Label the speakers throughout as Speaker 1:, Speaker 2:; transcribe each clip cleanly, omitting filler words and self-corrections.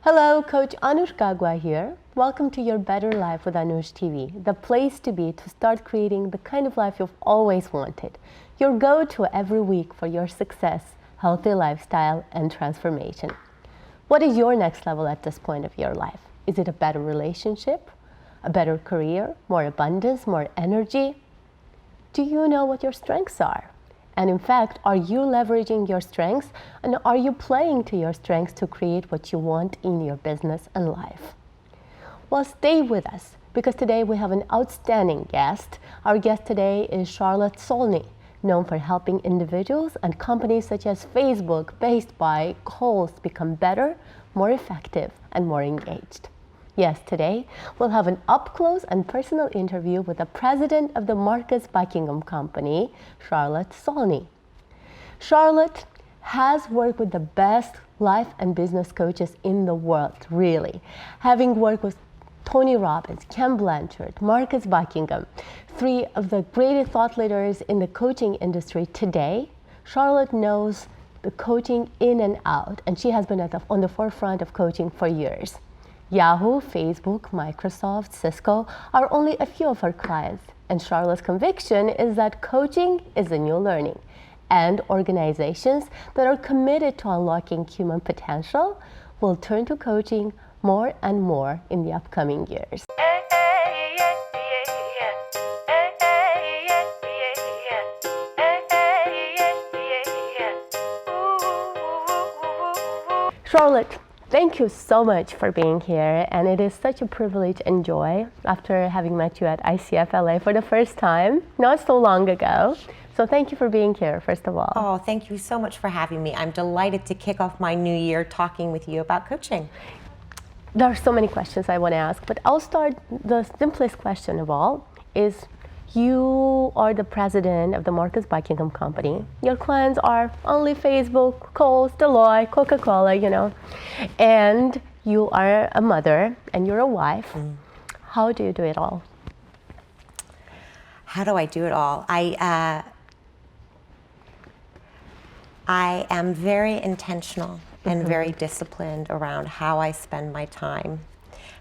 Speaker 1: Hello, Coach Anush Gagua here. Welcome to Your Better Life with Anush TV, the place to be to start creating the kind of life you've always wanted. Your go-to every week for your success, healthy lifestyle, and transformation. What is your next level at this point of your life? Is it a better relationship, a better career, more abundance, more energy? Do you know what your strengths are? And in fact, are you leveraging your strengths, and are you playing to your strengths to create what you want in your business and life? Well, stay with us, because today we have an outstanding guest. Our guest today is Charlotte Saulny, known for helping individuals and companies such as Facebook, Best Buy, Kohl's become better, more effective, and more engaged. Yes, today we'll have an up-close and personal interview with the president of the Buckingham company, Charlotte Saulny. Charlotte has worked with the best life and business coaches in the world, really. Having worked with Tony Robbins, Ken Blanchard, Buckingham, three of the greatest thought leaders in the coaching industry today, Charlotte knows the coaching in and out, and she has been on the forefront of coaching for years. Yahoo, Facebook, Microsoft, Cisco are only a few of her clients, and Charlotte's conviction is that coaching is the new learning, and organizations that are committed to unlocking human potential will turn to coaching more and more in the upcoming years. Charlotte, thank you so much for being here, and it is such a privilege and joy after having met you at ICF LA for the first time, not so long ago. So thank you for being here, first of all.
Speaker 2: Oh, thank you so much for having me. I'm delighted to kick off my new year talking with you about coaching.
Speaker 1: There are so many questions I want to ask, but I'll start. The simplest question of all is, you are the president of the Buckingham company. Your clients are only Facebook, Kohl's, Deloitte, Coca-Cola, and you are a mother and you're a wife. How do you do it all?
Speaker 2: How do I do it all? I am very intentional and very disciplined around how I spend my time.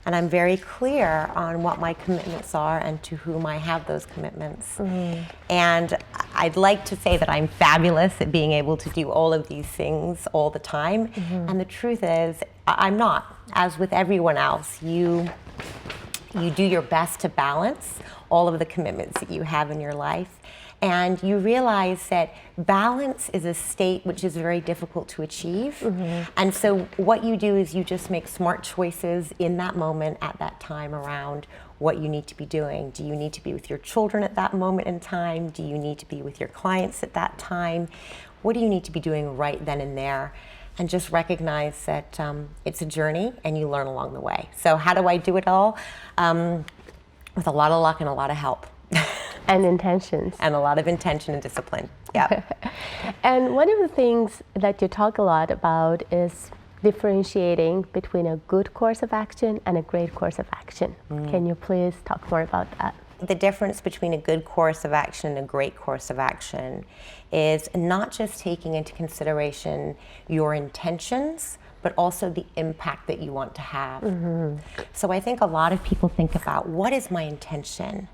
Speaker 2: And I'm very clear on what my commitments are and to whom I have those commitments. And I'd like to say that I'm fabulous at being able to do all of these things all the time. And the truth is, I'm not. As with everyone else, you do your best to balance all of the commitments that you have in your life. And you realize that balance is a state which is very difficult to achieve. And so what you do is you just make smart choices in that moment at that time around what you need to be doing. Do you need to be with your children at that moment in time? Do you need to be with your clients at that time? What do you need to be doing right then and there? And just recognize that it's a journey and you learn along the way. So how do I do it all? With a lot of luck and a lot of help.
Speaker 1: And intentions.
Speaker 2: And a lot of intention and discipline, yeah.
Speaker 1: And one of the things that you talk a lot about is differentiating between a good course of action and a great course of action. Can you please talk more about that?
Speaker 2: The difference between a good course of action and a great course of action is not just taking into consideration your intentions, but also the impact that you want to have. So I think a lot of people think about, what is my intention?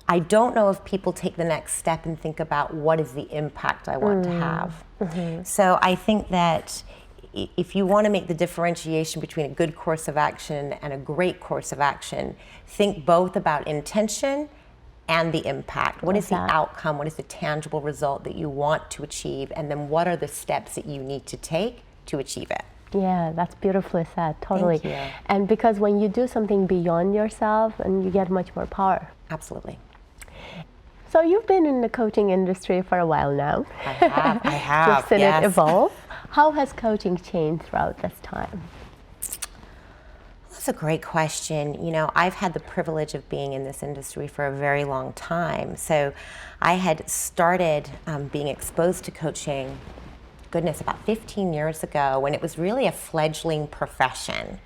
Speaker 2: I don't know if people take the next step and think about, what is the impact I want to have? So I think that if you want to make the differentiation between a good course of action and a great course of action, think both about intention and the impact. What is the outcome? What is the tangible result that you want to achieve? And then what are the steps that you need to take to achieve it?
Speaker 1: Yeah, that's beautifully said, totally.
Speaker 2: Thank you.
Speaker 1: And because when you do something beyond yourself, and you get much more power.
Speaker 2: Absolutely.
Speaker 1: So you've been in the coaching industry for a while now.
Speaker 2: I have,
Speaker 1: You've seen it evolve. How has coaching changed throughout this time?
Speaker 2: That's a great question. I've had the privilege of being in this industry for a very long time. So I had started being exposed to coaching, about 15 years ago, when it was really a fledgling profession.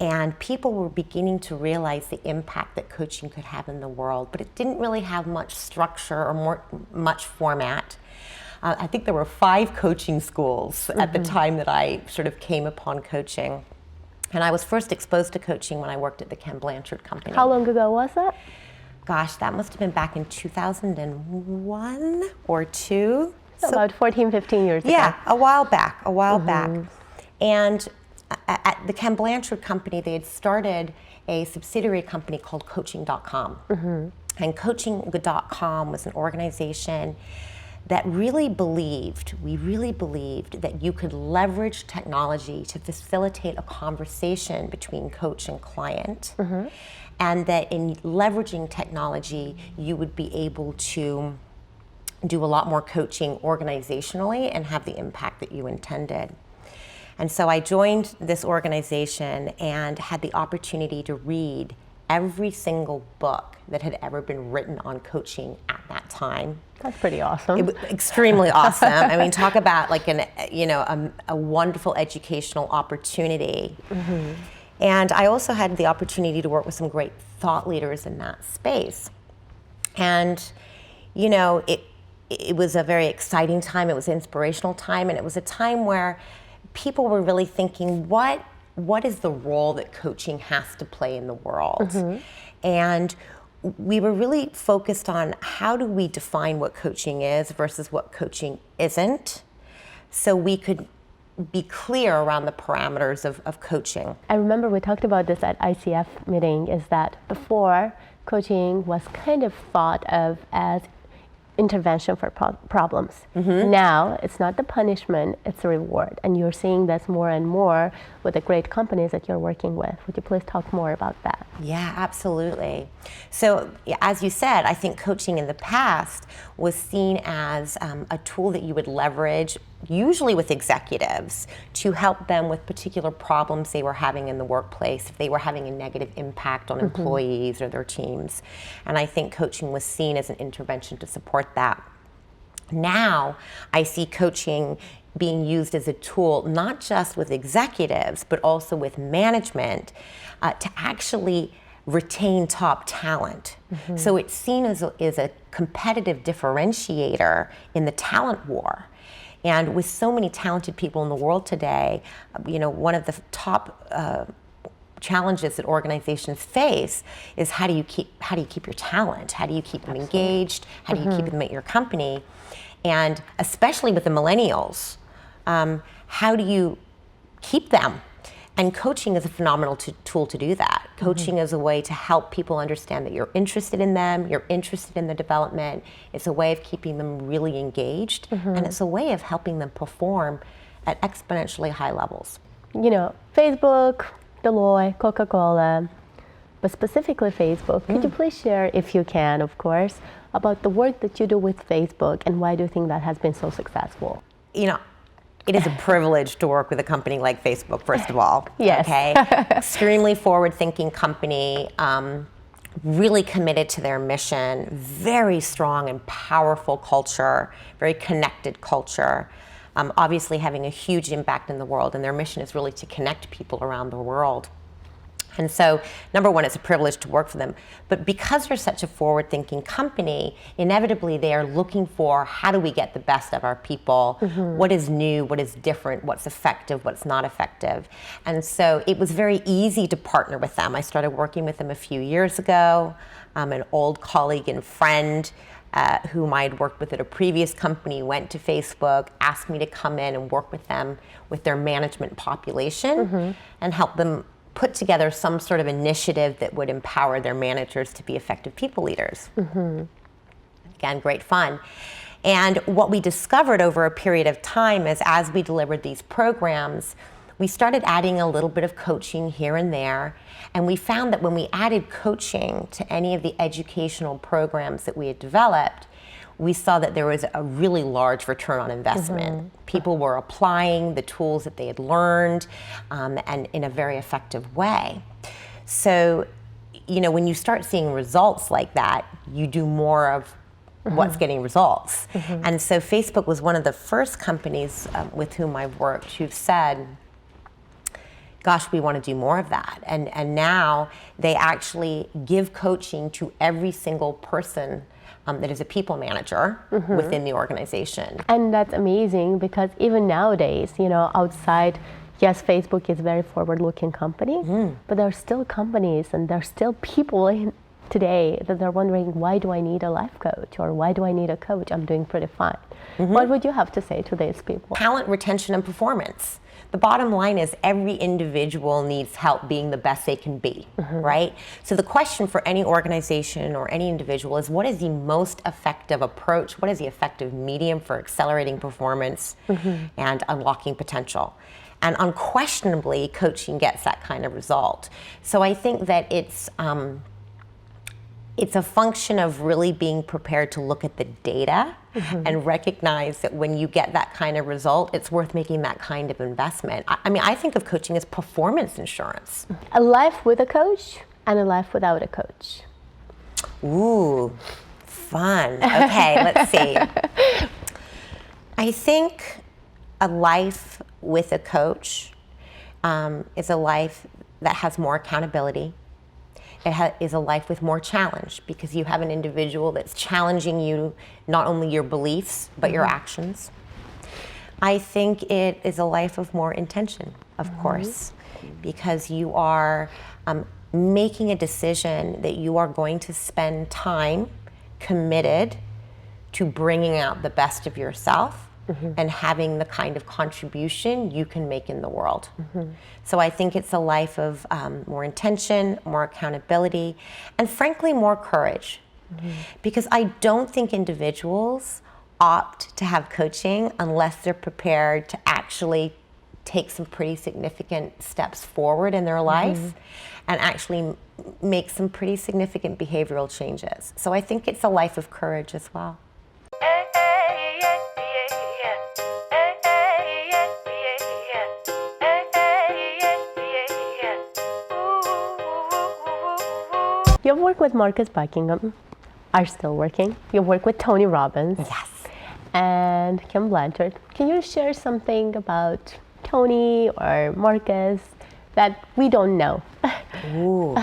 Speaker 2: And people were beginning to realize the impact that coaching could have in the world, but it didn't really have much structure or much format. I think there were 5 coaching schools at the time that I sort of came upon coaching. And I was first exposed to coaching when I worked at the Ken Blanchard Company.
Speaker 1: How long ago was that?
Speaker 2: Gosh, that must have been back in 2001 or 2.
Speaker 1: So about 14, 15 years ago.
Speaker 2: Yeah, a while back. And at the Ken Blanchard Company, they had started a subsidiary company called Coaching.com. And Coaching.com was an organization that we really believed that you could leverage technology to facilitate a conversation between coach and client. And that in leveraging technology, you would be able to do a lot more coaching organizationally and have the impact that you intended. And so I joined this organization and had the opportunity to read every single book that had ever been written on coaching at that time.
Speaker 1: That's pretty awesome.
Speaker 2: It was extremely awesome. I mean, talk about like a wonderful educational opportunity. And I also had the opportunity to work with some great thought leaders in that space. And, it was a very exciting time. It was an inspirational time. And it was a time where people were really thinking, what is the role that coaching has to play in the world? And we were really focused on how do we define what coaching is versus what coaching isn't, so we could be clear around the parameters of coaching.
Speaker 1: I remember we talked about this at ICF meeting, is that before, coaching was kind of thought of as intervention for problems. Now, it's not the punishment, it's the reward. And you're seeing this more and more with the great companies that you're working with. Would you please talk more about that?
Speaker 2: Yeah, absolutely. So, as you said, I think coaching in the past was seen as a tool that you would leverage, usually with executives, to help them with particular problems they were having in the workplace, if they were having a negative impact on employees or their teams. And I think coaching was seen as an intervention to support that. Now, I see coaching being used as a tool, not just with executives, but also with management, to actually retain top talent. So it's seen as a competitive differentiator in the talent war. And with so many talented people in the world today, one of the top challenges that organizations face is how do you keep your talent? How do you keep them engaged? How do you keep them at your company? And especially with the millennials, how do you keep them? And coaching is a phenomenal tool to do that. Coaching is a way to help people understand that you're interested in them, you're interested in the development. It's a way of keeping them really engaged, and it's a way of helping them perform at exponentially high levels.
Speaker 1: Facebook, Deloitte, Coca-Cola, but specifically Facebook, could you please share, if you can, of course, about the work that you do with Facebook and why do you think that has been so successful?
Speaker 2: It is a privilege to work with a company like Facebook, first of all.
Speaker 1: Yes.
Speaker 2: Okay. Extremely forward-thinking company, really committed to their mission, very strong and powerful culture, very connected culture, obviously having a huge impact in the world, and their mission is really to connect people around the world. And so, number one, it's a privilege to work for them. But because they're such a forward-thinking company, inevitably they are looking for how do we get the best of our people, what is new, what is different, what's effective, what's not effective. And so it was very easy to partner with them. I started working with them a few years ago. An old colleague and friend whom I had worked with at a previous company went to Facebook, asked me to come in and work with them with their management population and help them put together some sort of initiative that would empower their managers to be effective people leaders. Again, great fun. And what we discovered over a period of time is as we delivered these programs, we started adding a little bit of coaching here and there. And we found that when we added coaching to any of the educational programs that we had developed, we saw that there was a really large return on investment. People were applying the tools that they had learned and in a very effective way. So, when you start seeing results like that, you do more of what's getting results. And so Facebook was one of the first companies with whom I've worked who've said, gosh, we want to do more of that. And now they actually give coaching to every single person that is a people manager within the organization.
Speaker 1: And that's amazing because even nowadays, outside, yes, Facebook is a very forward-looking company, but there are still companies and there are still people today that are wondering, why do I need a life coach or why do I need a coach? I'm doing pretty fine. What would you have to say to these people?
Speaker 2: Talent, retention, and performance. The bottom line is every individual needs help being the best they can be, right? So the question for any organization or any individual is, what is the most effective approach? What is the effective medium for accelerating performance and unlocking potential? And unquestionably, coaching gets that kind of result. So I think that it's a function of really being prepared to look at the data and recognize that when you get that kind of result, it's worth making that kind of investment. I mean, I think of coaching as performance insurance.
Speaker 1: A life with a coach and a life without a coach.
Speaker 2: Ooh, fun. Okay, let's see. I think a life with a coach is a life that has more accountability. It is a life with more challenge because you have an individual that's challenging you, not only your beliefs, but your actions. I think it is a life of more intention, of course, because you are making a decision that you are going to spend time committed to bringing out the best of yourself and having the kind of contribution you can make in the world. So I think it's a life of more intention, more accountability, and frankly, more courage. Because I don't think individuals opt to have coaching unless they're prepared to actually take some pretty significant steps forward in their life and actually make some pretty significant behavioral changes. So I think it's a life of courage as well.
Speaker 1: You've worked with Marcus Buckingham, are still working. You've worked with Tony Robbins.
Speaker 2: Yes.
Speaker 1: And Kim Blanchard. Can you share something about Tony or Marcus that we don't know?
Speaker 2: Ooh.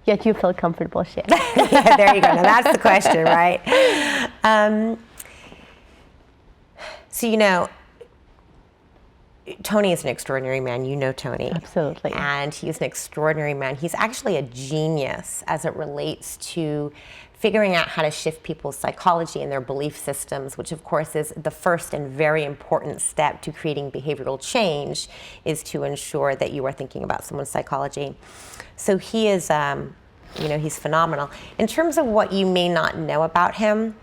Speaker 1: Yet you feel comfortable sharing.
Speaker 2: Yeah, there you go. Now that's the question, right? So, Tony is an extraordinary man. You know Tony.
Speaker 1: Absolutely.
Speaker 2: And he's an extraordinary man. He's actually a genius as it relates to figuring out how to shift people's psychology and their belief systems, which of course is the first and very important step to creating behavioral change, is to ensure that you are thinking about someone's psychology. So he is, he's phenomenal. In terms of what you may not know about him,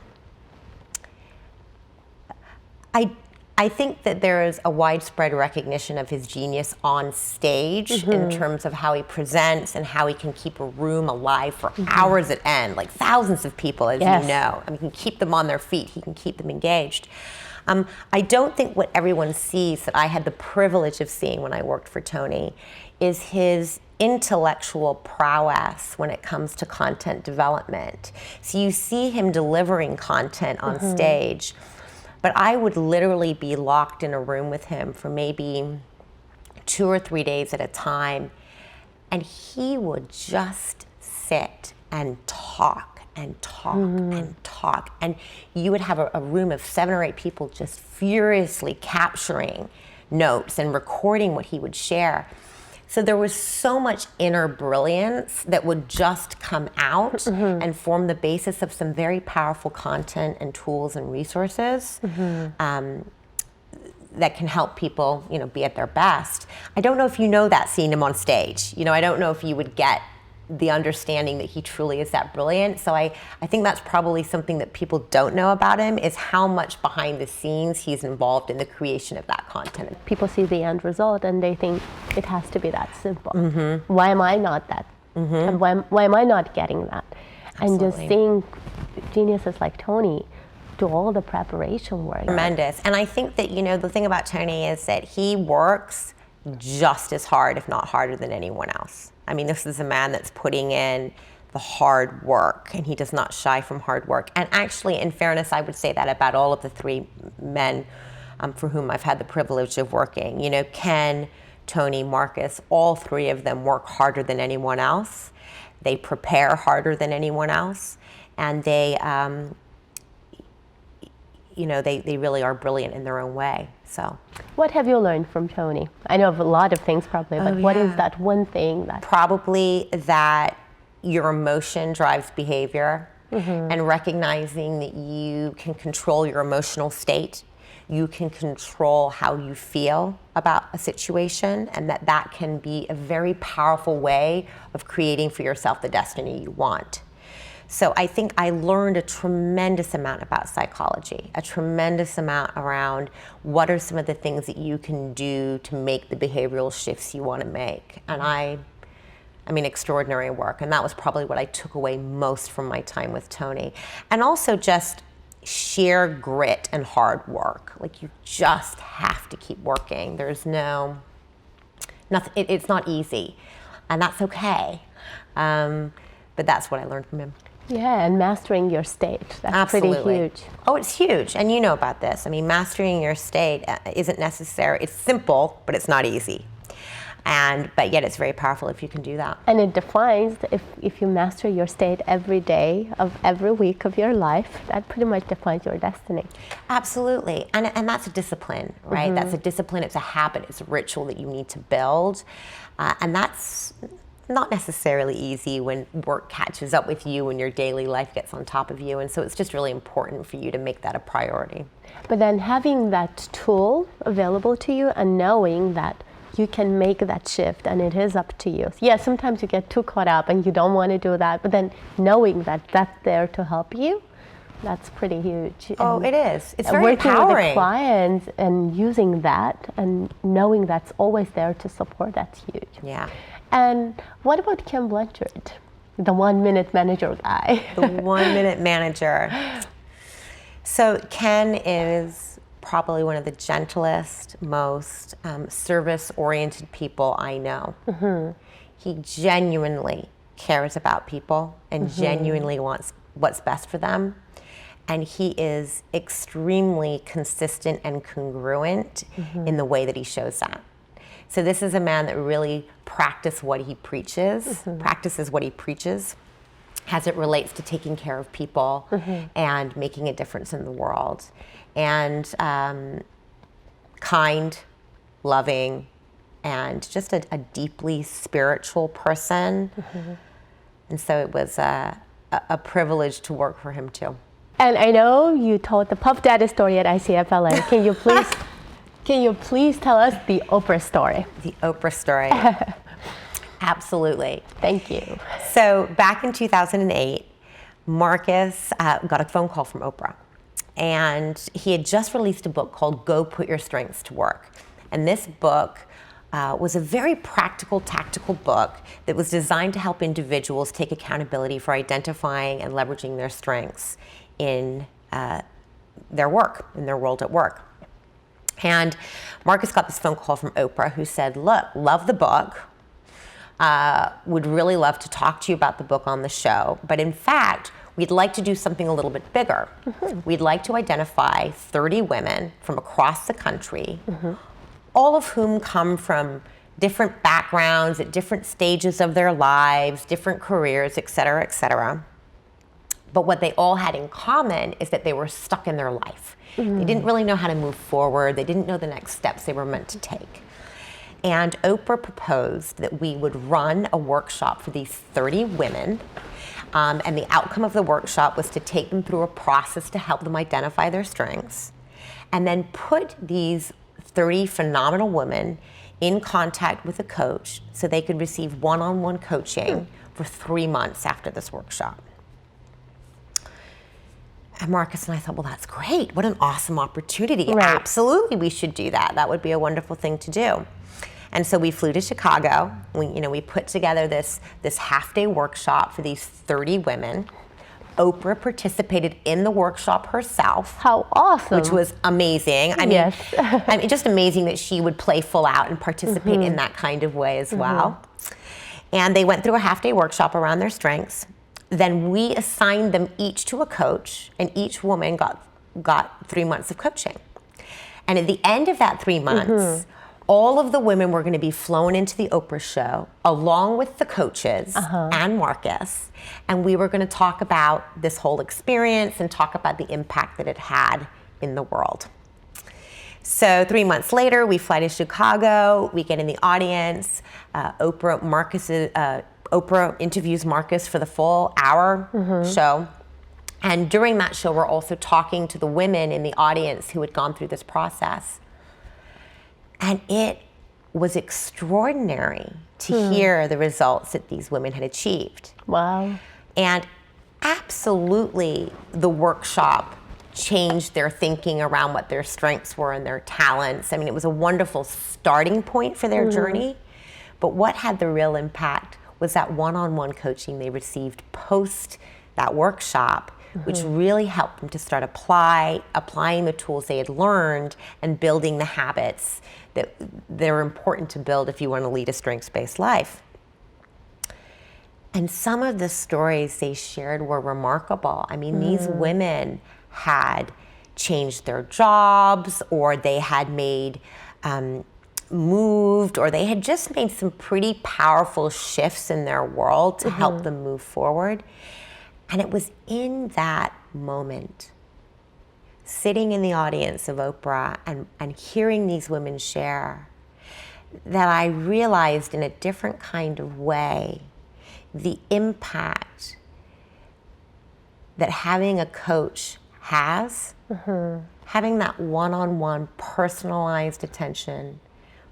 Speaker 2: I think that there is a widespread recognition of his genius on stage in terms of how he presents and how he can keep a room alive for hours at end, like thousands of people, as you know. I mean, he can keep them on their feet. He can keep them engaged. I don't think what everyone sees that I had the privilege of seeing when I worked for Tony is his intellectual prowess when it comes to content development. So you see him delivering content on stage, but I would literally be locked in a room with him for maybe 2 or 3 days at a time, and he would just sit and talk and talk and talk. And you would have a room of 7 or 8 people just furiously capturing notes and recording what he would share. So there was so much inner brilliance that would just come out and form the basis of some very powerful content and tools and resources that can help people, be at their best. I don't know if you know that seeing him on stage. I don't know if you would get the understanding that he truly is that brilliant. So I think that's probably something that people don't know about him, is how much behind the scenes he's involved in the creation of that content.
Speaker 1: People see the end result and they think it has to be that simple. Why am I not that? And why am I not getting that?
Speaker 2: Absolutely.
Speaker 1: And just seeing geniuses like Tony do all the preparation work.
Speaker 2: Tremendous. And I think that, the thing about Tony is that he works just as hard, if not harder, than anyone else. I mean, this is a man that's putting in the hard work, and he does not shy from hard work. And actually, in fairness, I would say that about all of the 3 men for whom I've had the privilege of working. Ken, Tony, Marcus, all 3 of them work harder than anyone else. They prepare harder than anyone else. and they, they really are brilliant in their own way. So,
Speaker 1: what have you learned from Tony? I know of a lot of things probably, but what is that one thing that?
Speaker 2: Probably that your emotion drives behavior, and recognizing that you can control your emotional state. You can control how you feel about a situation, and that can be a very powerful way of creating for yourself the destiny you want. So I think I learned a tremendous amount about psychology, a tremendous amount around what are some of the things that you can do to make the behavioral shifts you want to make. And I mean, extraordinary work. And that was probably what I took away most from my time with Tony. And also just sheer grit and hard work. Like, you just have to keep working. There's nothing, it's not easy. And that's okay. But that's what I learned from him.
Speaker 1: Yeah, and mastering your state. That's
Speaker 2: Absolutely.
Speaker 1: Pretty huge.
Speaker 2: Oh, it's huge. And you know about this. I mean, mastering your state isn't necessary. It's simple, but it's not easy. But yet it's very powerful if you can do that.
Speaker 1: And it defines, if you master your state every day of every week of your life, that pretty much defines your destiny.
Speaker 2: Absolutely. And that's a discipline, right? That's a discipline. It's a habit. It's a ritual that you need to build. And that's not necessarily easy when work catches up with you and your daily life gets on top of you. And so it's just really important for you to make that a priority.
Speaker 1: But then having that tool available to you and knowing that you can make that shift and it is up to you. Yeah, sometimes you get too caught up and you don't want to do that, but then knowing that that's there to help you, that's pretty huge.
Speaker 2: Oh,
Speaker 1: and
Speaker 2: it is. It's very
Speaker 1: working
Speaker 2: empowering.
Speaker 1: with the clients and using that and knowing that's always there to support, that's huge.
Speaker 2: Yeah.
Speaker 1: And what about Ken Blanchard, the 1 minute manager guy?
Speaker 2: The 1 minute manager. So Ken is probably one of the gentlest, most service-oriented people I know. He genuinely cares about people and genuinely wants what's best for them. And he is extremely consistent and congruent in the way that he shows that. So this is a man that really practices what he preaches, as it relates to taking care of people and making a difference in the world. And kind, loving, and just a deeply spiritual person. And so it was a privilege to work for him too.
Speaker 1: And I know you told the Puff Daddy story at ICFLA. Can you please tell us the Oprah story?
Speaker 2: The Oprah story. Absolutely.
Speaker 1: Thank you.
Speaker 2: So back in 2008, Marcus got a phone call from Oprah. And he had just released a book called Go Put Your Strengths to Work. And this book was a very practical, tactical book that was designed to help individuals take accountability for identifying and leveraging their strengths in their work, in their world at work. And Marcus got this phone call from Oprah who said, look, love the book, would really love to talk to you about the book on the show, but in fact, we'd like to do something a little bit bigger. We'd like to identify 30 women from across the country, all of whom come from different backgrounds at different stages of their lives, different careers, et cetera, et cetera. But what they all had in common is that they were stuck in their life. They didn't really know how to move forward. They didn't know the next steps they were meant to take. And Oprah proposed that we would run a workshop for these 30 women. And the outcome of the workshop was to take them through a process to help them identify their strengths, and then put these 30 phenomenal women in contact with a coach so they could receive one-on-one coaching for 3 months after this workshop. And Marcus and I thought, well, that's great. What an awesome opportunity.
Speaker 1: Right.
Speaker 2: Absolutely, we should do that. That would be a wonderful thing to do. And so we flew to Chicago. We put together this half-day workshop for these 30 women. Oprah participated in the workshop herself.
Speaker 1: How awesome.
Speaker 2: Which was amazing. I mean, just amazing that she would play full out and participate in that kind of way as well. And they went through a half-day workshop around their strengths. Then we assigned them each to a coach, and each woman got 3 months of coaching. And at the end of that 3 months, all of the women were going to be flown into the Oprah show along with the coaches and Marcus. And we were going to talk about this whole experience and talk about the impact that it had in the world. So 3 months later, we fly to Chicago. We get in the audience. Oprah interviews Marcus for the full hour show. And during that show, we're also talking to the women in the audience who had gone through this process. And it was extraordinary to hear the results that these women had achieved.
Speaker 1: Wow.
Speaker 2: And absolutely, the workshop changed their thinking around what their strengths were and their talents. I mean, it was a wonderful starting point for their journey. But what had the real impact was that one-on-one coaching they received post that workshop, which really helped them to start applying the tools they had learned and building the habits that they're important to build if you want to lead a strengths-based life. And some of the stories they shared were remarkable. I mean, these women had changed their jobs, or they had moved, or they had just made some pretty powerful shifts in their world to help them move forward. And it was in that moment, sitting in the audience of Oprah and hearing these women share, that I realized in a different kind of way the impact that having a coach has, having that one-on-one personalized attention,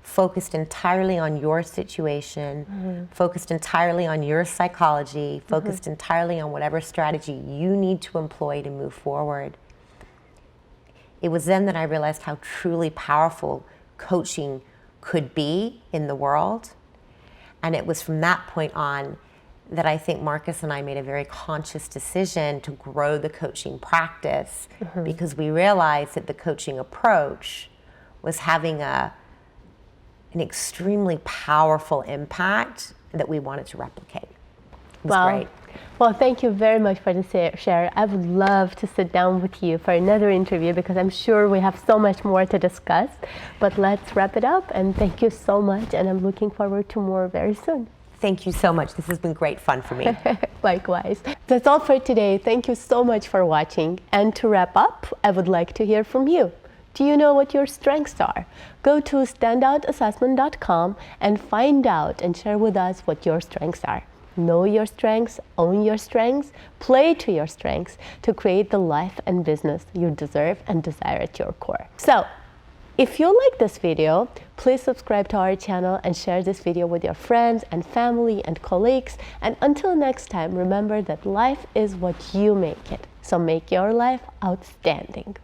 Speaker 2: focused entirely on your situation, focused entirely on your psychology, focused entirely on whatever strategy you need to employ to move forward. It was then that I realized how truly powerful coaching could be in the world. And it was from that point on that I think Marcus and I made a very conscious decision to grow the coaching practice, because we realized that the coaching approach was having an extremely powerful impact that we wanted to replicate. It was great.
Speaker 1: Well, thank you very much for the share. I would love to sit down with you for another interview, because I'm sure we have so much more to discuss. But let's wrap it up, and thank you so much, and I'm looking forward to more very soon.
Speaker 2: Thank you so much. This has been great fun for me.
Speaker 1: Likewise. That's all for today. Thank you so much for watching. And to wrap up, I would like to hear from you. Do you know what your strengths are? Go to standoutassessment.com and find out and share with us what your strengths are. Know your strengths, own your strengths, play to your strengths to create the life and business you deserve and desire at your core. So, if you like this video, please subscribe to our channel and share this video with your friends and family and colleagues. And until next time, remember that life is what you make it. So make your life outstanding.